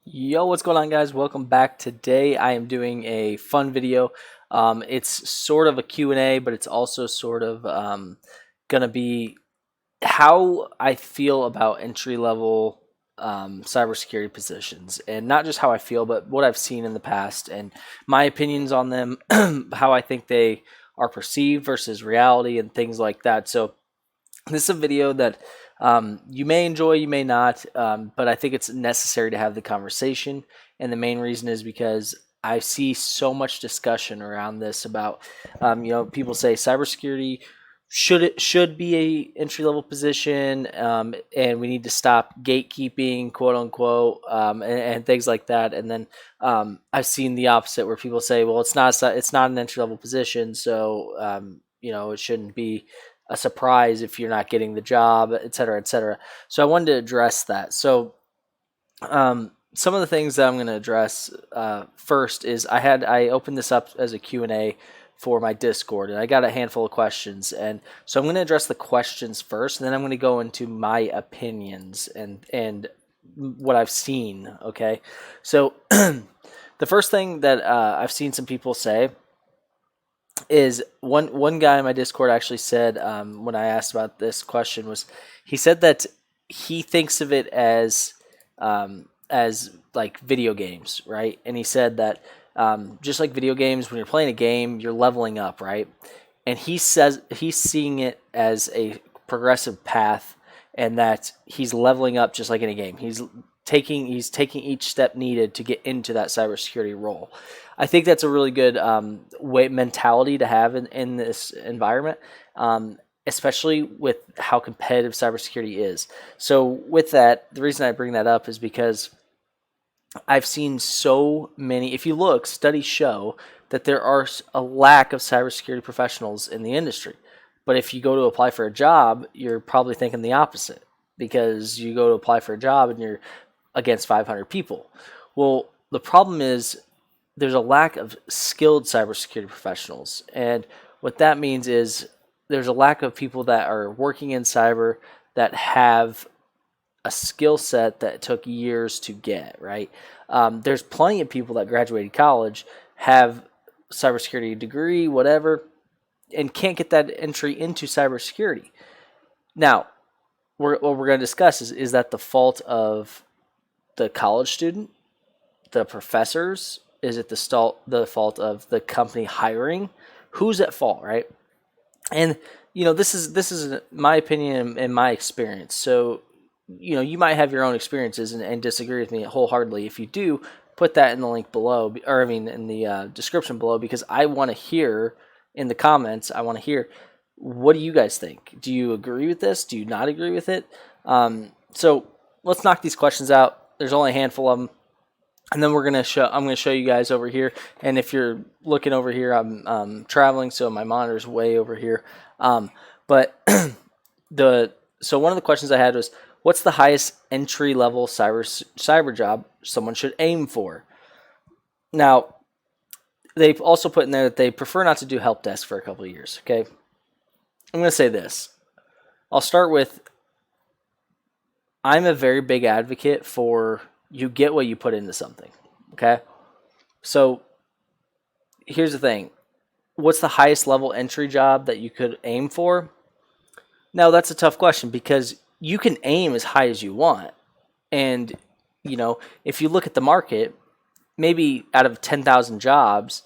Yo, what's going on, guys? Welcome back. Today I am doing a fun video. It's sort of a Q&A, but it's also sort of gonna be how I feel about entry level cybersecurity positions, and not just how I feel, but what I've seen in the past and my opinions on them, how I think they are perceived versus reality, and things like that. So this is a video that you may enjoy, you may not, but I think it's necessary to have the conversation. And the main reason is because I see so much discussion around this about, people say cybersecurity should be a entry level position, and we need to stop gatekeeping, quote unquote, and things like that. And then I've seen the opposite, where people say, well, it's not an entry level position, so it shouldn't be a surprise if you're not getting the job, et cetera, et cetera. So I wanted to address that. So some of the things that I'm going to address first is I opened this up as a Q&A for my Discord, and I got a handful of questions. And so I'm going to address the questions first, and then I'm going to go into my opinions and what I've seen. Okay, so the first thing that I've seen some people say is one guy in my Discord actually said, when I asked about this question, was he said that he thinks of it as like video games, right? And he said that just like video games, when you're playing a game, you're leveling up, right? And he says he's seeing it as a progressive path, and that he's leveling up just like in a game. He's taking each step needed to get into that cybersecurity role. I think that's a really good mentality to have in this environment, especially with how competitive cybersecurity is. So with that, the reason I bring that up is because I've seen so many. If you look, studies show that there are a lack of cybersecurity professionals in the industry. But if you go to apply for a job, you're probably thinking the opposite, because you go to apply for a job and you're against 500 people. Well, the problem is there's a lack of skilled cybersecurity professionals. And what that means is there's a lack of people that are working in cyber that have a skill set that took years to get, right? There's plenty of people that graduated college, have cybersecurity degree, whatever, and can't get that entry into cybersecurity. Now, what we're going to discuss is that the fault of the college student, the professors? Is it the fault of the company hiring? Who's at fault, right? And this is my opinion and my experience. So you might have your own experiences and disagree with me wholeheartedly. If you do, put that in the link below, or I mean in the description below, because I want to hear in the comments. I want to hear, what do you guys think? Do you agree with this? Do you not agree with it? So let's knock these questions out. There's only a handful of them, and then I'm going to show you guys over here. And if you're looking over here, I'm traveling, so my monitor's way over here. But so one of the questions I had was, what's the highest entry level cyber job someone should aim for? Now, they've also put in there that they prefer not to do help desk for a couple of years. Okay, I'm going to say this. I'll start with, I'm a very big advocate for you get what you put into something. Okay, so here's the thing. What's the highest level entry job that you could aim for? Now, that's a tough question, because you can aim as high as you want. And, if you look at the market, maybe out of 10,000 jobs,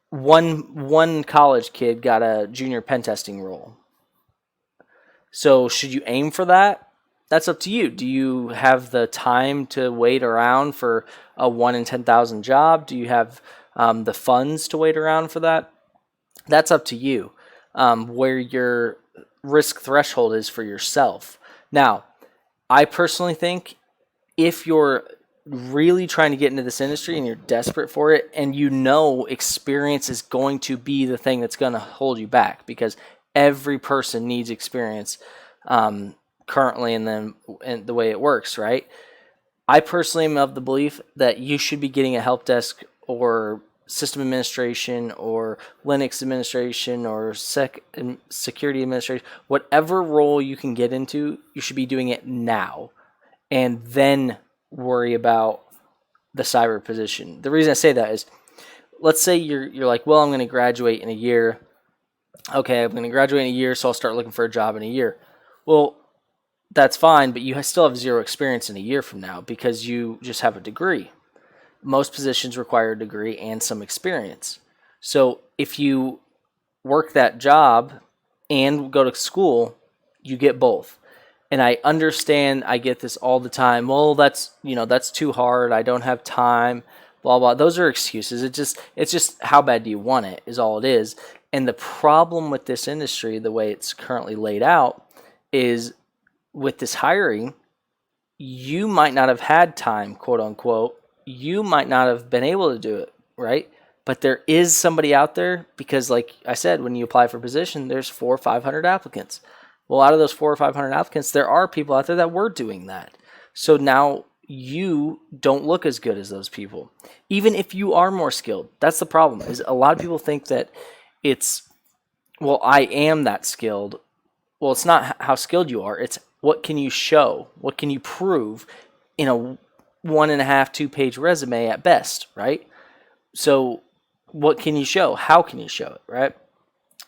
one college kid got a junior pen testing role. So should you aim for that? That's up to you. Do you have the time to wait around for a 1 in 10,000 job? Do you have the funds to wait around for that? That's up to you, where your risk threshold is for yourself. Now, I personally think if you're really trying to get into this industry and you're desperate for it, and experience is going to be the thing that's going to hold you back, because every person needs experience currently in the way it works, right? I personally am of the belief that you should be getting a help desk or system administration or Linux administration or security administration. Whatever role you can get into, you should be doing it now, and then worry about the cyber position. The reason I say that is, let's say you're like, well, I'm going to graduate in a year. Okay, I'm going to graduate in a year, so I'll start looking for a job in a year. Well, that's fine, but you still have zero experience in a year from now because you just have a degree. Most positions require a degree and some experience. So if you work that job and go to school, you get both. And I understand, I get this all the time. Well, that's too hard. I don't have time. Blah blah. Those are excuses. It's just how bad do you want it is all it is. And the problem with this industry, the way it's currently laid out, is with this hiring, you might not have had time, quote unquote. You might not have been able to do it, right? But there is somebody out there because, like I said, when you apply for a position, there's 400 or 500 applicants. Well, out of those 400 or 500 applicants, there are people out there that were doing that. So now you don't look as good as those people, even if you are more skilled. That's the problem. Is a lot of people think that it's, well, I am that skilled. Well, it's not how skilled you are. It's what can you show? What can you prove in a 1.5, 2-page resume at best, right? So what can you show? How can you show it, right?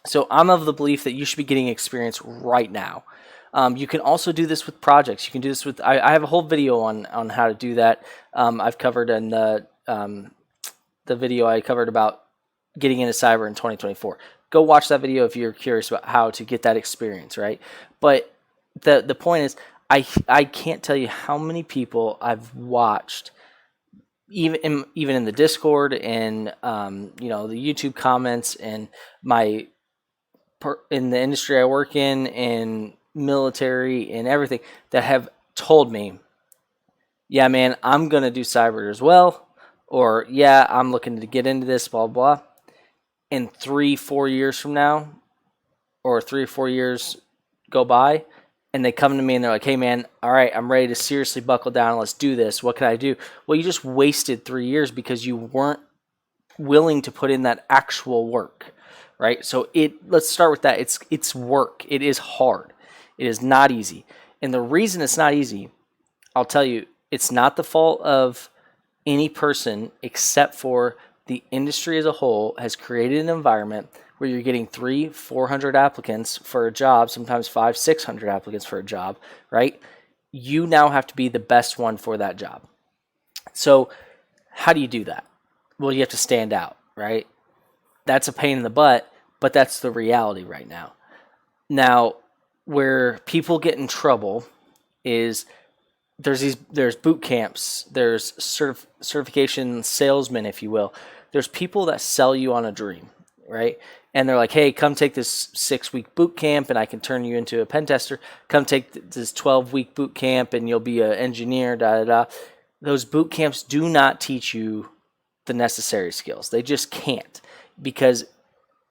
So I'm of the belief that you should be getting experience right now. You can also do this with projects. You can do this with, I have a whole video on how to do that. I've covered in the video I covered about getting into cyber in 2024. Go watch that video if you're curious about how to get that experience, right? But the point is, I can't tell you how many people I've watched, even in the Discord and the YouTube comments and in the industry I work in and military and everything, that have told me, yeah, man, I'm gonna do cyber as well, or yeah, I'm looking to get into this, blah blah. And 3-4 years from now, or 3 or 4 years go by, and they come to me and they're like, hey man, all right, I'm ready to seriously buckle down and let's do this. What can I do? Well, you just wasted 3 years because you weren't willing to put in that actual work, right? So let's start with that. It's work. It is hard. It is not easy. And the reason it's not easy, I'll tell you, it's not the fault of any person except for the industry as a whole has created an environment where you're getting 300-400 applicants for a job, sometimes 500-600 applicants for a job, right? You now have to be the best one for that job. So how do you do that? Well, you have to stand out, right? That's a pain in the butt, but that's the reality right now. Now, where people get in trouble is there's boot camps, there's certification salesmen, if you will. There's people that sell you on a dream, right? And they're like, hey, come take this 6-week boot camp and I can turn you into a pen tester. Come take this 12-week boot camp and you'll be an engineer, da da da. Those boot camps do not teach you the necessary skills. They just can't, because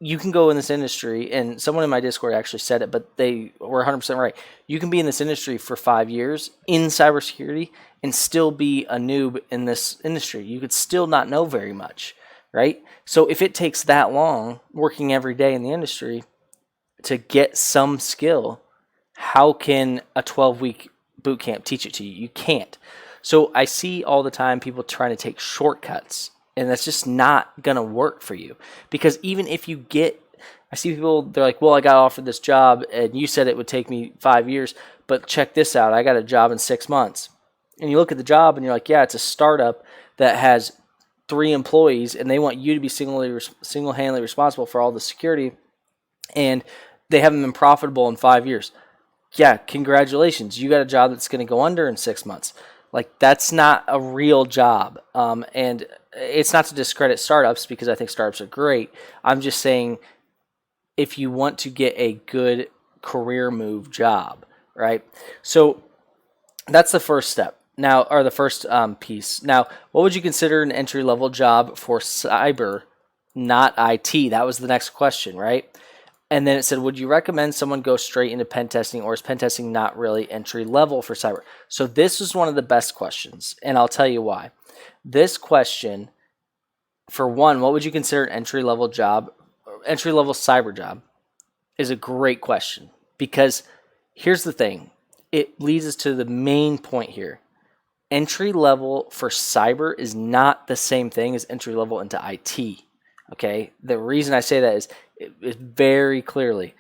you can go in this industry, and someone in my Discord actually said it, but they were 100% right. You can be in this industry for 5 years in cybersecurity and still be a noob in this industry. You could still not know very much, right? So if it takes that long working every day in the industry to get some skill, how can a 12-week boot camp teach it to you? You can't. So I see all the time people trying to take shortcuts, and that's just not going to work for you. Because even if you I see people, they're like, well, I got offered this job, and you said it would take me 5 years, but check this out. I got a job in 6 months. And you look at the job, and you're like, yeah, it's a startup that has 3 employees, and they want you to be single-handedly responsible for all the security, and they haven't been profitable in 5 years. Yeah, congratulations. You got a job that's going to go under in 6 months. Like, that's not a real job. And it's not to discredit startups, because I think startups are great. I'm just saying, if you want to get a good career move job, right? So that's the first step. Now, or the first piece. Now, what would you consider an entry-level job for cyber, not IT? That was the next question, right? And then it said, would you recommend someone go straight into pen testing, or is pen testing not really entry level for cyber? So this is one of the best questions, and I'll tell you why. This question, for one, what would you consider an entry level cyber job, is a great question, because here's the thing. It leads us to the main point here. entry level for cyber is not the same thing as entry level into IT. Okay, the reason I say that is it very clearly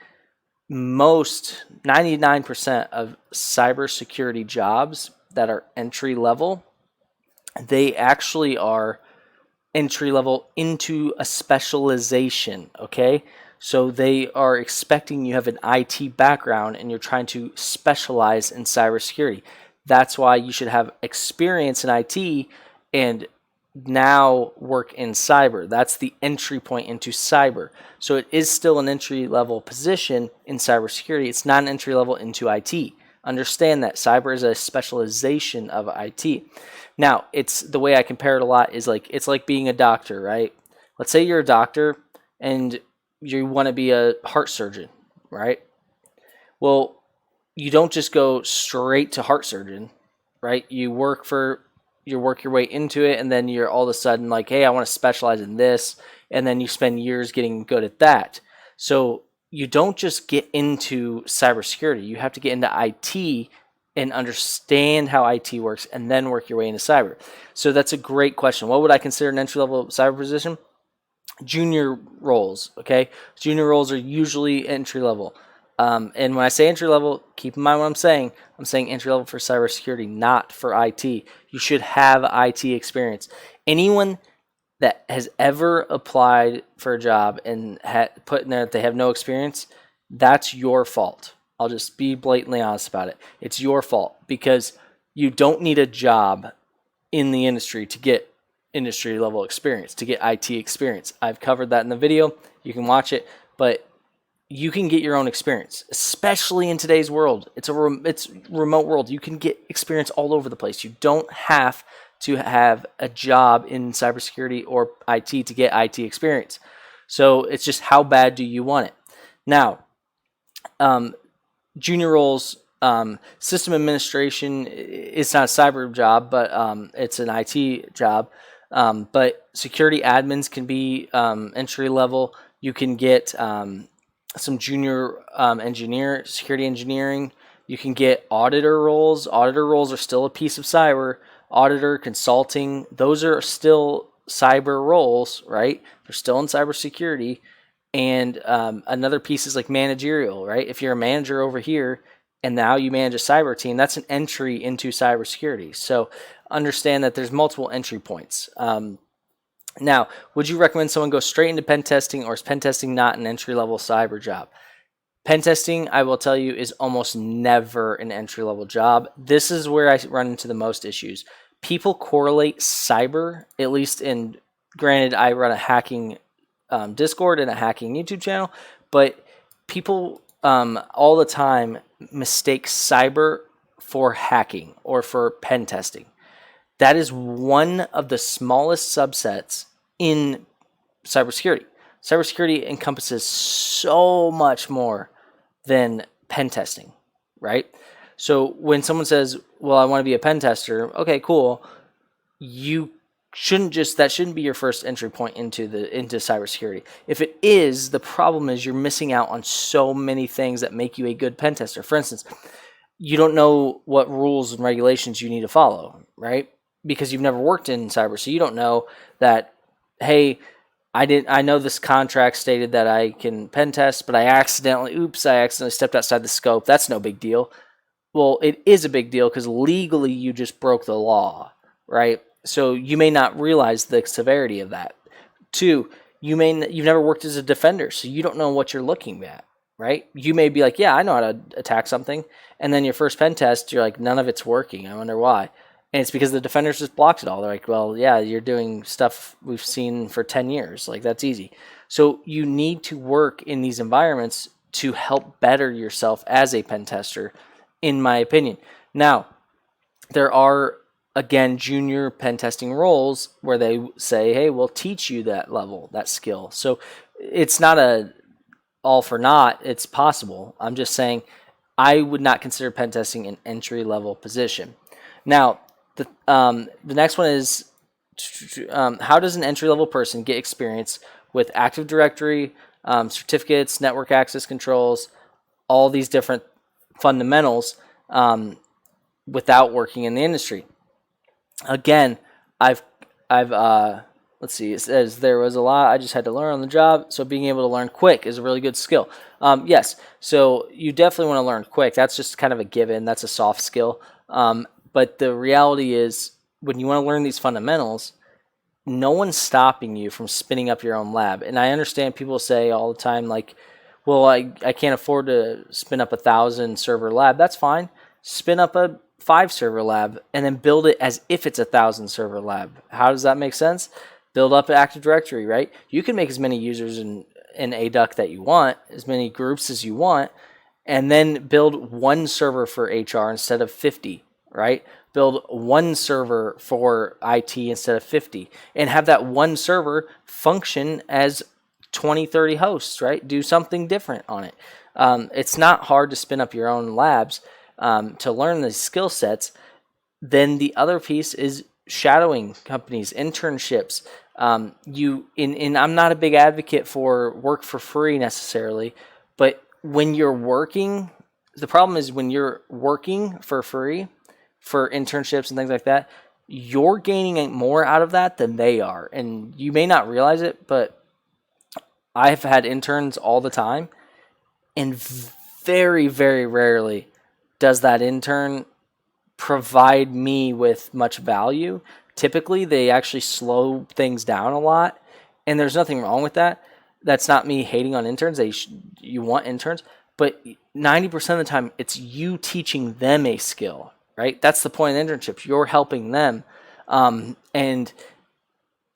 most 99% of cybersecurity jobs that are entry level, they actually are entry level into a specialization. Okay, so they are expecting you have an IT background and you're trying to specialize in cybersecurity. That's why you should have experience in IT and now work in cyber. That's the entry point into cyber. So it is still an entry level position in cybersecurity. It's not an entry level into IT. Understand that cyber is a specialization of IT. Now, it's the way I compare it a lot is like it's like being a doctor, right? Let's say you're a doctor and you want to be a heart surgeon, right? Well, you don't just go straight to heart surgeon, right? You work your way into it, and then you're all of a sudden like, hey, I want to specialize in this, and then you spend years getting good at that. So you don't just get into cybersecurity. You have to get into IT and understand how IT works, and then work your way into cyber. So that's a great question. What would I consider an entry level cyber position? Junior roles. Okay, junior roles are usually entry level. And when I say entry level, keep in mind what I'm saying. I'm saying entry level for cybersecurity, not for IT. You should have IT experience. Anyone that has ever applied for a job and put in there that they have no experience, that's your fault. I'll just be blatantly honest about it. It's your fault because you don't need a job in the industry to get industry level experience, to get IT experience. I've covered that in the video. You can watch it, but you can get your own experience, especially in today's world. It's remote world. You can get experience all over the place. You don't have to have a job in cybersecurity or IT to get IT experience. So it's just how bad do you want it? Now, junior roles, system administration is not a cyber job, but it's an IT job. But security admins can be entry level. You can get some junior security engineering. You can get auditor roles. Auditor roles are still a piece of cyber. Auditor, consulting, those are still cyber roles, right? They're still in cybersecurity. And another piece is like managerial, right? If you're a manager over here and now you manage a cyber team, that's an entry into cybersecurity. So understand that there's multiple entry points. Now, would you recommend someone go straight into pen testing, or is pen testing not an entry-level cyber job? Pen testing, I will tell you, is almost never an entry-level job. This is where I run into the most issues. People correlate cyber, at least in, granted, I run a hacking Discord and a hacking YouTube channel, but people all the time mistake cyber for hacking or for pen testing. That is one of the smallest subsets in cybersecurity. Cybersecurity encompasses so much more than pen testing, right? So when someone says, well, I want to be a pen tester, okay, cool. That shouldn't be your first entry point into cybersecurity. If it is, the problem is you're missing out on so many things that make you a good pen tester. For instance, you don't know what rules and regulations you need to follow, right? Because you've never worked in cyber, so you don't know that, hey, I know this contract stated that I can pen test, but I accidentally stepped outside the scope. That's no big deal. Well, it is a big deal because legally you just broke the law, right? So you may not realize the severity of that. Two, you've never worked as a defender, so you don't know what you're looking at, right? You may be like, yeah, I know how to attack something, and then your first pen test, you're like, none of it's working. I wonder why. And it's because the defenders just blocked it all. They're like, well, yeah, you're doing stuff we've seen for 10 years. Like, that's easy. So you need to work in these environments to help better yourself as a pen tester, in my opinion. Now, there are, again, junior pen testing roles where they say, hey, we'll teach you that level, that skill. So it's not a all for naught. It's possible. I'm just saying I would not consider pen testing an entry-level position. Now, the next one is how does an entry-level person get experience with Active Directory, certificates, network access controls, all these different fundamentals without working in the industry? Again, I've I've let's see. It says there was a lot I just had to learn on the job. So being able to learn quick is a really good skill. Yes, so you definitely want to learn quick. That's just kind of a given. That's a soft skill. But the reality is, when you want to learn these fundamentals, no one's stopping you from spinning up your own lab. And I understand people say all the time, like, well, I can't afford to spin up 1,000 server lab. That's fine. Spin up a 5 server lab and then build it as if it's 1,000 server lab. How does that make sense? Build up an Active Directory, right? You can make as many users in ADUC that you want, as many groups as you want, and then build one server for HR instead of 50, right? Build one server for IT instead of 50, and have that one server function as 20, 30 hosts, right? Do something different on it. It's not hard to spin up your own labs to learn the skill sets. Then the other piece is shadowing companies, internships. I'm not a big advocate for work for free necessarily, but when you're working, the problem is when you're working for free for internships and things like that, you're gaining more out of that than they are. And you may not realize it, but I've had interns all the time, and very, very rarely does that intern provide me with much value. Typically, they actually slow things down a lot, and there's nothing wrong with that. That's not me hating on interns. You want interns, but 90% of the time, it's you teaching them a skill, right? That's the point of internships. You're helping them, and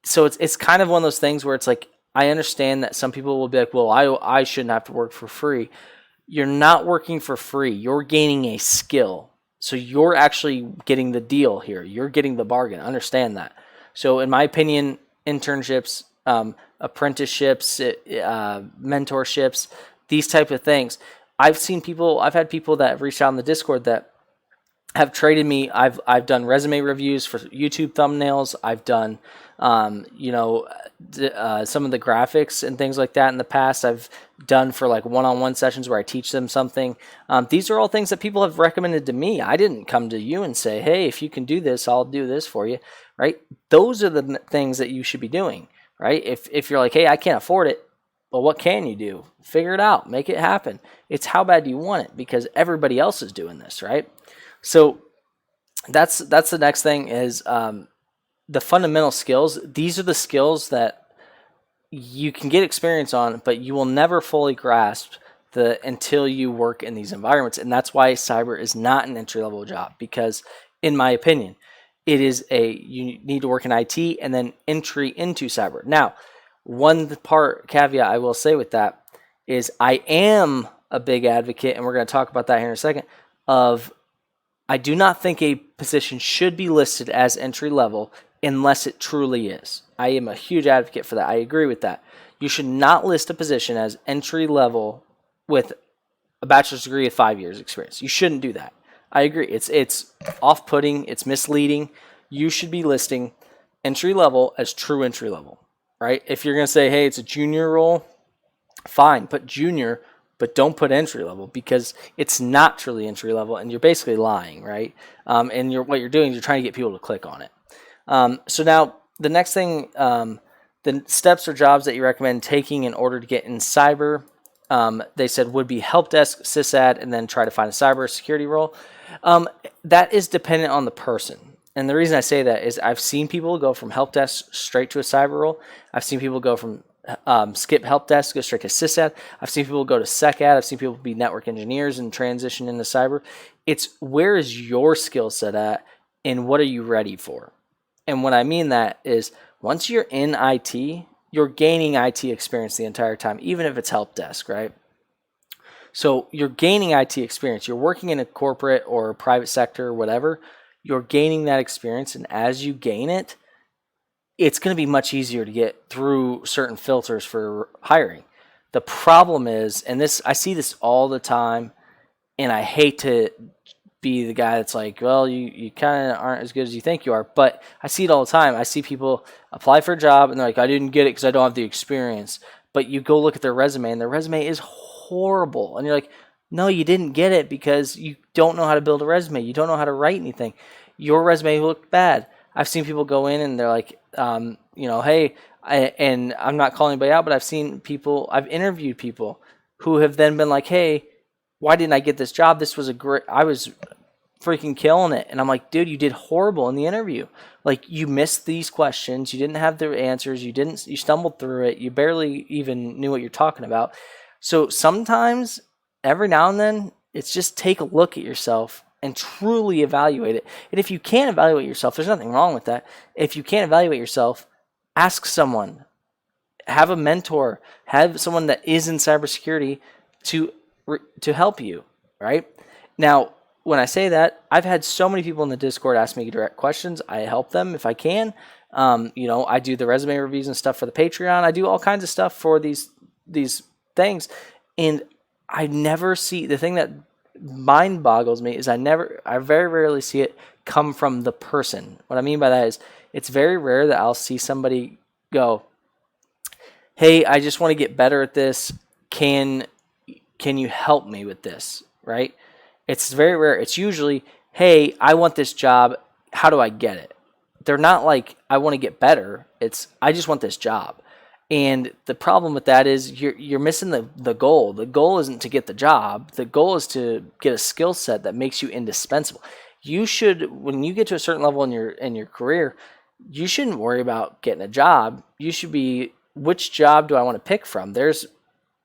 so it's kind of one of those things where it's like, I understand that some people will be like, well, I shouldn't have to work for free. You're not working for free. You're gaining a skill. So you're actually getting the deal here. You're getting the bargain. Understand that. So in my opinion, internships, apprenticeships, mentorships, these type of things. I've had people that have reached out in the Discord that have traded me. I've done resume reviews for YouTube thumbnails. I've done some of the graphics and things like that in the past. I've done for like one-on-one sessions where I teach them something. These are all things that people have recommended to me. I didn't come to you and say, hey, if you can do this, I'll do this for you, right? Those are the things that you should be doing, right? If you're like, hey, I can't afford it, well, what can you do? Figure it out. Make it happen. It's how bad do you want it, because everybody else is doing this, right? So that's the next thing is the fundamental skills. These are the skills that you can get experience on, but you will never fully grasp until you work in these environments. And that's why cyber is not an entry-level job, because in my opinion, you need to work in IT and then entry into cyber. Now, one part caveat I will say with that is I am a big advocate, and we're going to talk about that here in a second, of I do not think a position should be listed as entry level unless it truly is. I am a huge advocate for that. I agree with that. You should not list a position as entry level with a bachelor's degree of 5 years experience. You shouldn't do that. I agree. It's off-putting. It's misleading. You should be listing entry level as true entry level, right? If you're going to say, hey, it's a junior role, fine, put junior, but don't put entry level, because it's not truly entry level, and you're basically lying, right? And what you're doing is you're trying to get people to click on it. So now the next thing, the steps or jobs that you recommend taking in order to get in cyber, they said would be help desk, sysad, and then try to find a cybersecurity role. That is dependent on the person. And the reason I say that is I've seen people go from help desk straight to a cyber role. I've seen people go from skip help desk, go straight to sysad. I've seen people go to secad. I've seen people be network engineers and transition into cyber. It's where is your skill set at, and what are you ready for? And what I mean that is once you're in IT, you're gaining IT experience the entire time, even if it's help desk, right? So you're gaining IT experience. You're working in a corporate or private sector or whatever. You're gaining that experience, and as you gain it, it's going to be much easier to get through certain filters for hiring. The problem is, and I see this all the time, and I hate to be the guy that's like, well, you kind of aren't as good as you think you are, but I see it all the time. I see people apply for a job, and they're like, I didn't get it because I don't have the experience. But you go look at their resume, and their resume is horrible. And you're like, no, you didn't get it because you don't know how to build a resume. You don't know how to write anything. Your resume looked bad. I've seen people go in and they're like, hey, and I'm not calling anybody out, but I've interviewed people who have then been like, hey, why didn't I get this job? I was freaking killing it. And I'm like, dude, you did horrible in the interview. Like, you missed these questions. You didn't have the answers. You stumbled through it. You barely even knew what you're talking about. So sometimes, every now and then, it's just take a look at yourself and truly evaluate it. And if you can't evaluate yourself, there's nothing wrong with that. If you can't evaluate yourself, ask someone, have a mentor, have someone that is in cybersecurity to help you, right? Now, when I say that, I've had so many people in the Discord ask me direct questions. I help them if I can. I do the resume reviews and stuff for the Patreon. I do all kinds of stuff for these things, and I never see the thing that mind boggles me is I very rarely see it come from the person. What I mean by that is it's very rare that I'll see somebody go, "Hey, I just want to get better at this. Can you help me with this?" Right? It's very rare. It's usually, hey, I want this job. How do I get it? They're not like, I want to get better. It's, I just want this job. And the problem with that is you're missing the goal. The goal isn't to get the job. The goal is to get a skill set that makes you indispensable. You should, when you get to a certain level in your career, you shouldn't worry about getting a job. You should be, which job do I want to pick from?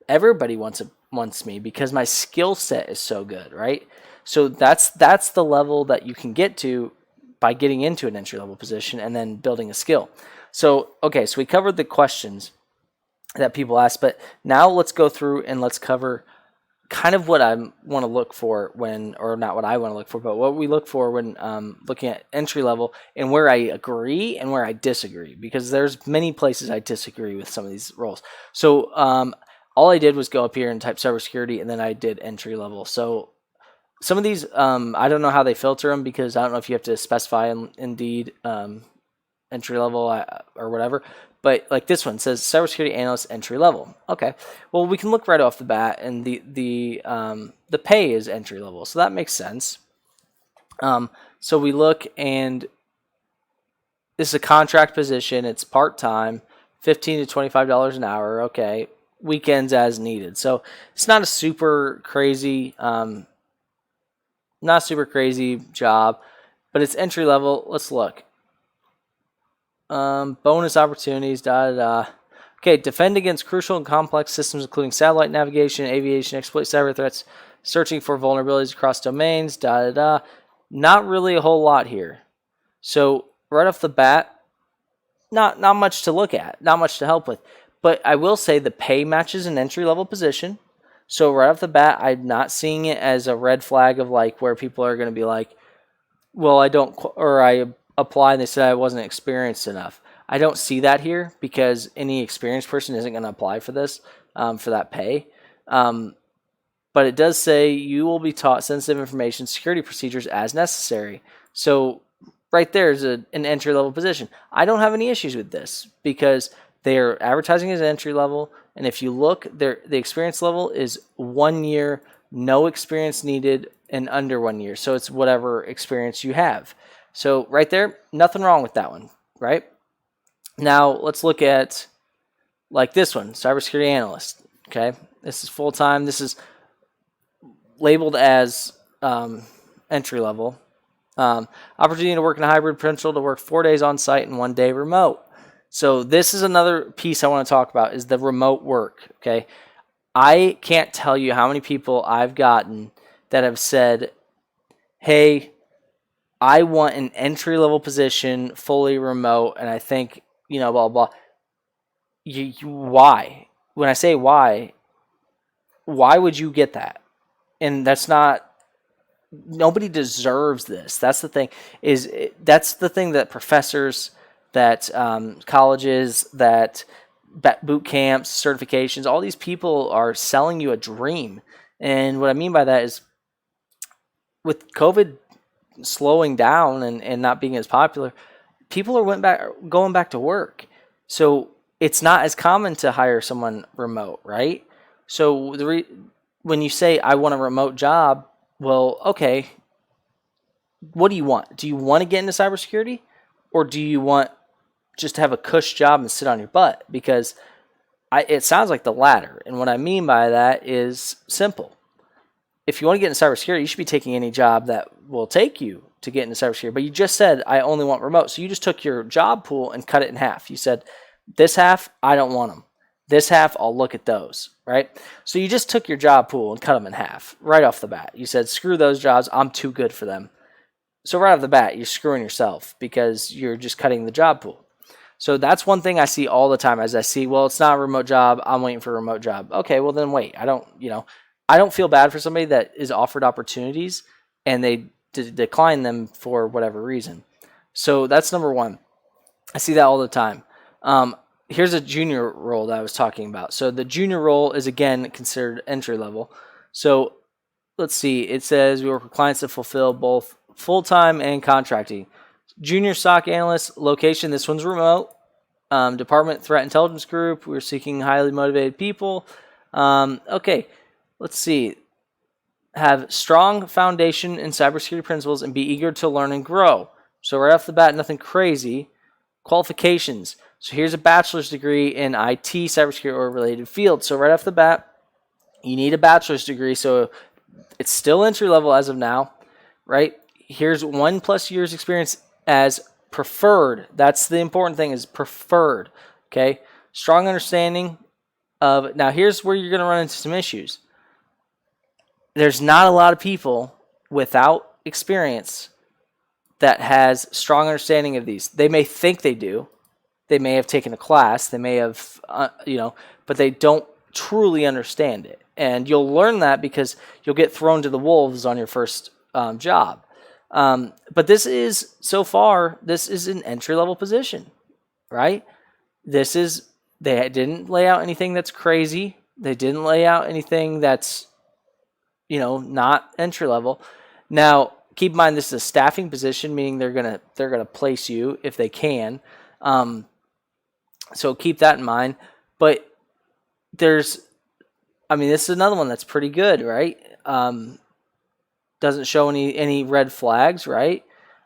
Everybody wants me because my skill set is so good, right? So that's the level that you can get to by getting into an entry level position and then building a skill. So, okay, so we covered the questions that people ask, but now let's go through and let's cover kind of what I want to look for or not what I want to look for, but what we look for when looking at entry level and where I agree and where I disagree, because there's many places I disagree with some of these roles. So, all I did was go up here and type cybersecurity, and then I did entry level. So some of these, I don't know how they filter them, because I don't know if you have to specify in Indeed entry level or whatever. But like this one says cybersecurity analyst entry level. Okay, well, we can look right off the bat, and the pay is entry level, so that makes sense. So we look, and this is a contract position. It's part time, $15 to $25 an hour. Okay. Weekends as needed. So it's not a super crazy, job, but it's entry level. Let's look. Bonus opportunities, Okay, defend against crucial and complex systems, including satellite navigation, aviation, exploit cyber threats, searching for vulnerabilities across domains, Not really a whole lot here. So right off the bat, not much to look at, not much to help with. But I will say the pay matches an entry-level position. So right off the bat, I'm not seeing it as a red flag of like where people are going to be like, well, I apply and they said I wasn't experienced enough. I don't see that here, because any experienced person isn't going to apply for this, for that pay. But it does say you will be taught sensitive information security procedures as necessary. So right there is an entry-level position. I don't have any issues with this, because they're advertising as entry level, and if you look, the experience level is 1 year, no experience needed, and under 1 year. So it's whatever experience you have. So right there, nothing wrong with that one, right? Now let's look at like this one, cybersecurity analyst. Okay, this is full time. This is labeled as entry level. Opportunity to work in a hybrid, potential to work 4 days on site and 1 day remote. So this is another piece I want to talk about, is the remote work, okay? I can't tell you how many people I've gotten that have said, hey, I want an entry-level position, fully remote, and I think, blah, blah. Why? When I say why would you get that? And that's not, nobody deserves this. That's the thing, that's the thing that professors, that colleges, that boot camps, certifications, all these people are selling you a dream. And what I mean by that is, with COVID slowing down and not being as popular, people are going back to work. So it's not as common to hire someone remote, right? So when you say, I want a remote job, well, okay, what do you want? Do you want to get into cybersecurity? or do you want just to have a cush job and sit on your butt? Because it sounds like the latter. And what I mean by that is simple. If you want to get into cybersecurity, you should be taking any job that will take you to get into cybersecurity. But you just said, I only want remote. So you just took your job pool and cut it in half. You said, this half, I don't want them. This half, I'll look at those, right? So you just took your job pool and cut them in half right off the bat. You said, screw those jobs. I'm too good for them. So right off the bat, you're screwing yourself because you're just cutting the job pool. So that's one thing I see all the time as I see, well, it's not a remote job. I'm waiting for a remote job. Okay, well then wait. I don't feel bad for somebody that is offered opportunities and they decline them for whatever reason. So that's number one. I see that all the time. Here's a junior role that I was talking about. So the junior role is, again, considered entry level. So let's see. It says we work with clients that fulfill both full-time and contracting. Junior SOC analyst, location, this one's remote. Department, threat intelligence group. We're seeking highly motivated people. Okay, let's see. Have strong foundation in cybersecurity principles and be eager to learn and grow. So right off the bat, nothing crazy. Qualifications. So here's a bachelor's degree in IT, cybersecurity, or related field. So right off the bat, you need a bachelor's degree. So it's still entry level as of now, right? Here's 1+ years experience as preferred. That's the important thing, is preferred. Okay. Strong understanding of, now here's where you're going to run into some issues. There's not a lot of people without experience that has strong understanding of these. They may think they do. They may have taken a class. They may have, but they don't truly understand it. And you'll learn that because you'll get thrown to the wolves on your first job. But this is, so far, this is an entry-level position, right? They didn't lay out anything that's crazy. They didn't lay out anything that's, not entry-level. Now, keep in mind, this is a staffing position, meaning they're gonna place you if they can. So keep that in mind. But this is another one that's pretty good, right? Doesn't show any red flags, right?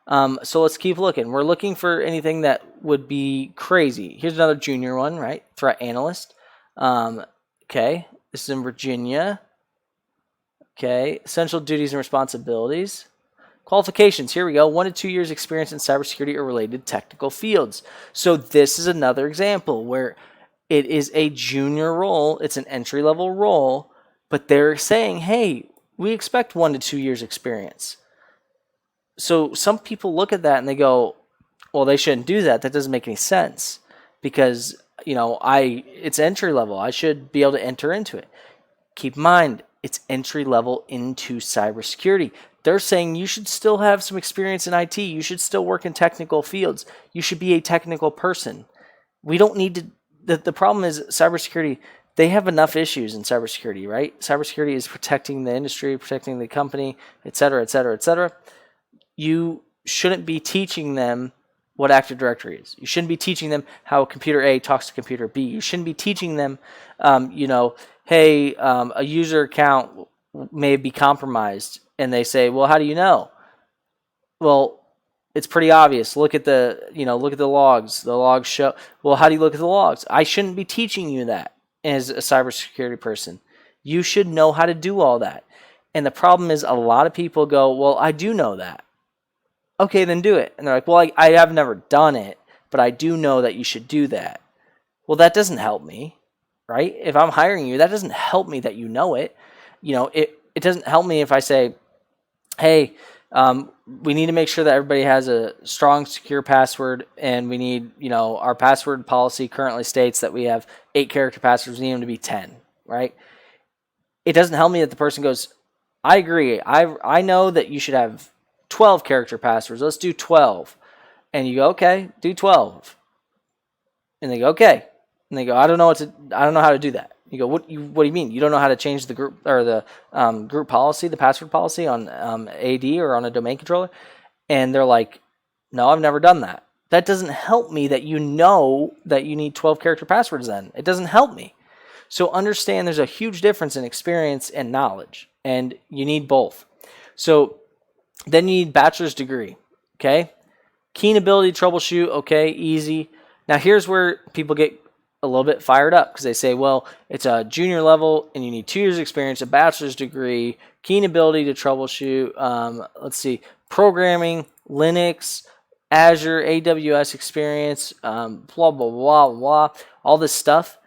So let's keep looking. We're looking for anything that would be crazy. Here's another junior one, right? Threat analyst. Okay, this is in Virginia. Okay, essential duties and responsibilities. Qualifications, here we go. 1 to 2 years experience in cybersecurity or related technical fields. So this is another example where it is a junior role. It's an entry-level role, but they're saying, hey, we expect 1 to 2 years experience. So some people look at that and they go, well, they shouldn't do that. That doesn't make any sense because, it's entry level. I should be able to enter into it. Keep in mind, it's entry level into cybersecurity. They're saying you should still have some experience in IT. You should still work in technical fields. You should be a technical person. We don't need to. The problem is cybersecurity. They have enough issues in cybersecurity, right? Cybersecurity is protecting the industry, protecting the company, et cetera, et cetera, et cetera. You shouldn't be teaching them what Active Directory is. You shouldn't be teaching them how computer A talks to computer B. You shouldn't be teaching them, hey, a user account may be compromised. And they say, well, how do you know? Well, it's pretty obvious. Look at the logs. The logs show. Well, how do you look at the logs? I shouldn't be teaching you that as a cybersecurity person. You should know how to do all that. And the problem is a lot of people go, well, I do know that. Okay, then do it. And they're like, well, I have never done it, but I do know that you should do that. Well, that doesn't help me, right? If I'm hiring you, that doesn't help me that you know it. It doesn't help me if I say, hey, we need to make sure that everybody has a strong, secure password, and we need, our password policy currently states that we have 8 character passwords, we need them to be 10, right? It doesn't help me that the person goes, I agree, I know that you should have 12 character passwords, let's do 12. And you go, okay, do 12. And they go, okay. And they go, I don't know how to do that. You go, what do you mean? You don't know how to change the group or the group policy, the password policy on AD or on a domain controller? And they're like, no, I've never done that. That doesn't help me that you know that you need 12 character passwords then. It doesn't help me. So understand there's a huge difference in experience and knowledge, and you need both. So then you need bachelor's degree, okay? Keen ability to troubleshoot, okay, easy. Now here's where people get a little bit fired up because they say, well, it's a junior level and you need 2 years experience, a bachelor's degree, keen ability to troubleshoot. Let's see, programming, Linux, Azure, AWS experience, blah, blah, blah, blah, all this stuff.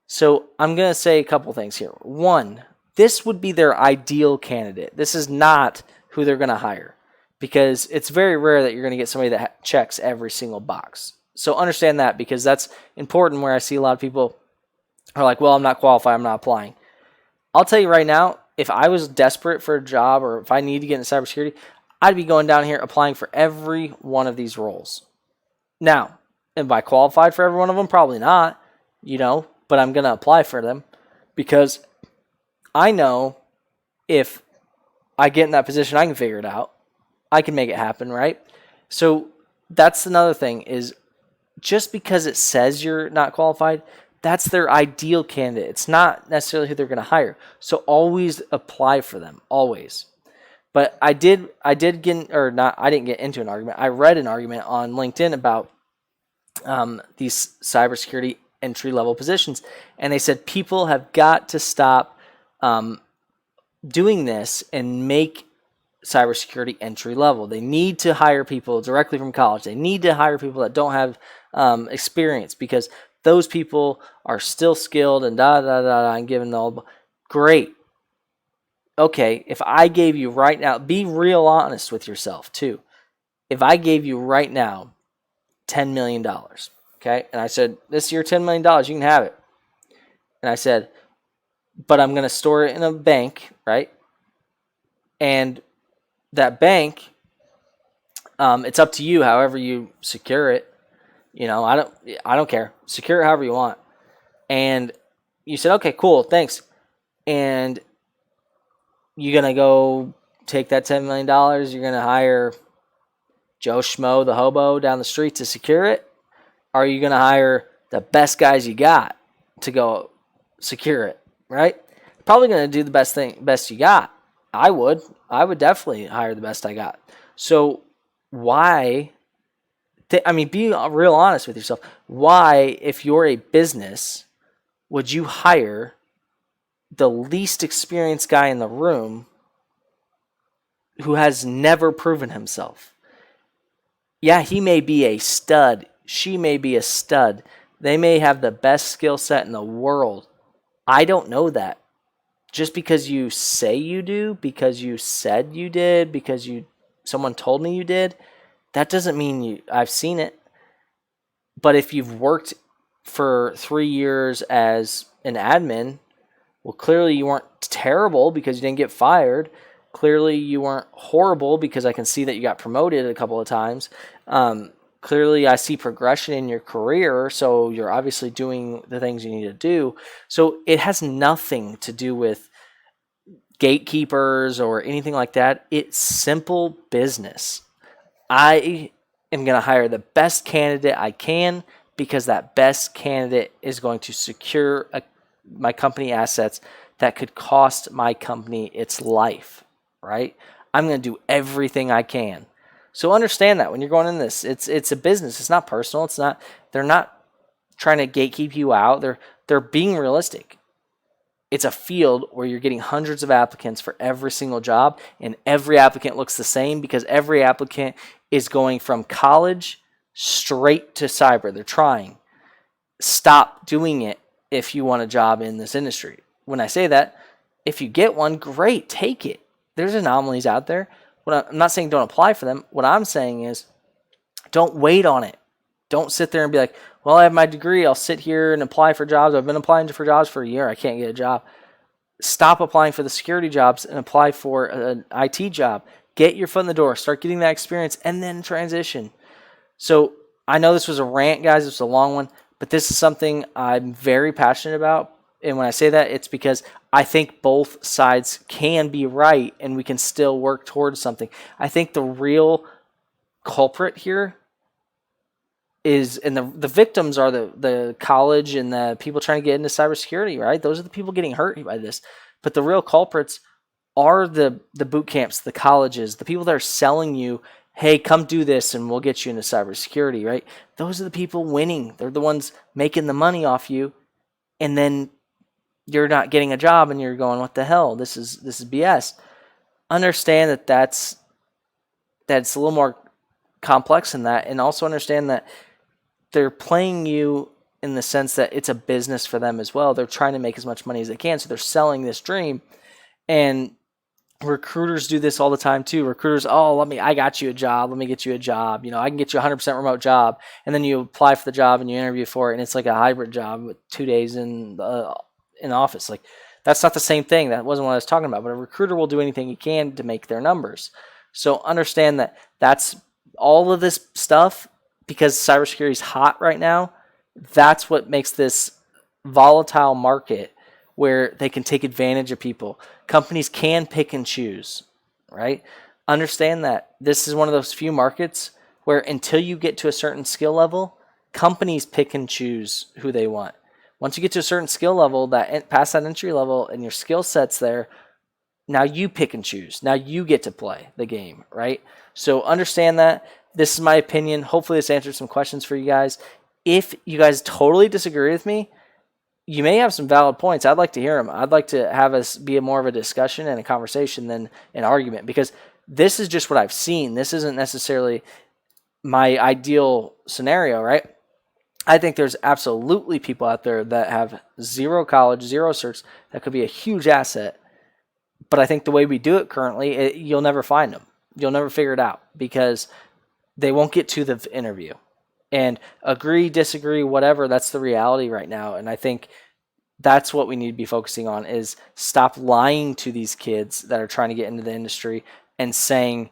So I'm going to say a couple things here. One, this would be their ideal candidate. This is not who they're going to hire because it's very rare that you're going to get somebody that checks every single box. So understand that because that's important where I see a lot of people are like, well, I'm not qualified, I'm not applying. I'll tell you right now, if I was desperate for a job or if I need to get into cybersecurity, I'd be going down here applying for every one of these roles. Now, am I qualified for every one of them? Probably not, but I'm going to apply for them because I know if I get in that position, I can figure it out. I can make it happen, right? So that's another thing is just because it says you're not qualified, that's their ideal candidate. It's not necessarily who they're going to hire. So always apply for them, always. But I didn't get into an argument. I read an argument on LinkedIn about these cybersecurity entry-level positions, and they said people have got to stop doing this and make cybersecurity entry level. They need to hire people directly from college. They need to hire people that don't have experience because those people are still skilled and and given all great. Okay, if I gave you right now, be real honest with yourself too. If I gave you right now $10 million, okay, and I said, this is your $10 million, you can have it. And I said, but I'm going to store it in a bank, right? And that bank, it's up to you however you secure it. I don't care. Secure it however you want. And you said, okay, cool, thanks. And you're going to go take that $10 million, you're going to hire Joe Schmo, the hobo down the street to secure it? Or are you going to hire the best guys you got to go secure it, right? Probably going to do the best you got. I would definitely hire the best I got. So why, be real honest with yourself. Why, if you're a business, would you hire the least experienced guy in the room who has never proven himself? Yeah, he may be a stud. She may be a stud. They may have the best skill set in the world. I don't know that. Just because you say you do, because you said you did, because someone told me you did, that doesn't mean I've seen it. But if you've worked for 3 years as an admin, well, clearly you weren't terrible because you didn't get fired. Clearly you weren't horrible because I can see that you got promoted a couple of times. Clearly I see progression in your career, so you're obviously doing the things you need to do. So it has nothing to do with gatekeepers or anything like that. It's simple business. I am going to hire the best candidate I can because that best candidate is going to secure my company assets that could cost my company its life, right? I'm going to do everything I can. So understand that when you're going in this, it's a business. It's not personal. They're not trying to gatekeep you out. They're being realistic. It's a field where you're getting hundreds of applicants for every single job, and every applicant looks the same because every applicant is going from college straight to cyber. They're trying. Stop doing it if you want a job in this industry. When I say that, if you get one, great, take it. There's anomalies out there. I'm not saying don't apply for them. What I'm saying is don't wait on it. Don't sit there and be like, well, I have my degree. I'll sit here and apply for jobs. I've been applying for jobs for a year. I can't get a job. Stop applying for the security jobs and apply for an IT job. Get your foot in the door. Start getting that experience and then transition. So I know this was a rant, guys. It's a long one, but this is something I'm very passionate about. And when I say that, it's because I think both sides can be right and we can still work towards something. I think the real culprit here is, and the victims are the college and the people trying to get into cybersecurity, right? Those are the people getting hurt by this. But the real culprits are the boot camps, the colleges, the people that are selling you, hey, come do this and we'll get you into cybersecurity, right? Those are the people winning. They're the ones making the money off you, and then you're not getting a job and you're going, what the hell? This is BS. Understand that that's a little more complex than that, and also understand that they're playing you in the sense that it's a business for them as well. They're trying to make as much money as they can, so they're selling this dream. And recruiters do this all the time too. Recruiters, oh, I got you a job. Let me get you a job. I can get you a 100% remote job. And then you apply for the job and you interview for it, and it's like a hybrid job with 2 days in the office. Like, that's not the same thing. That wasn't what I was talking about. But a recruiter will do anything he can to make their numbers. So understand that that's all of this stuff, because cybersecurity is hot right now. That's what makes this volatile market where they can take advantage of people. Companies can pick and choose, right? Understand that this is one of those few markets where until you get to a certain skill level, companies pick and choose who they want. Once you get to a certain skill level, past that entry level and your skill set's there, now you pick and choose. Now you get to play the game, right? So understand that. This is my opinion. Hopefully this answered some questions for you guys. If you guys totally disagree with me, you may have some valid points. I'd like to hear them. I'd like to have us be more of a discussion and a conversation than an argument, because this is just what I've seen. This isn't necessarily my ideal scenario, right? I think there's absolutely people out there that have zero college, zero certs, that could be a huge asset. But I think the way we do it currently, you'll never find them. You'll never figure it out, because they won't get to the interview. And agree, disagree, whatever, that's the reality right now. And I think that's what we need to be focusing on, is stop lying to these kids that are trying to get into the industry and saying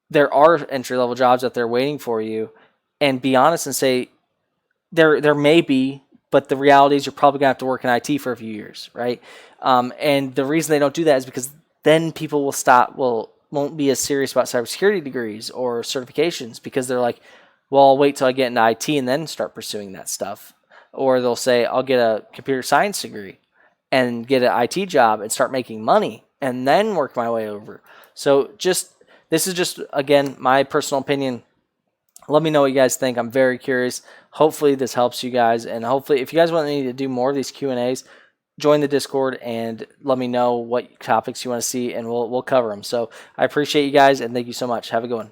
there are entry-level jobs out there waiting for you, and be honest and say there may be, but the reality is you're probably going to have to work in IT for a few years, right? And the reason they don't do that is because then people won't be as serious about cybersecurity degrees or certifications, because they're like, well, I'll wait till I get into IT and then start pursuing that stuff. Or they'll say, I'll get a computer science degree and get an IT job and start making money and then work my way over. So this is just, again, my personal opinion. Let me know what you guys think. I'm very curious. Hopefully this helps you guys. And hopefully if you guys want me to do more of these Q&As, join the Discord and let me know what topics you want to see, and we'll cover them. So I appreciate you guys, and thank you so much. Have a good one.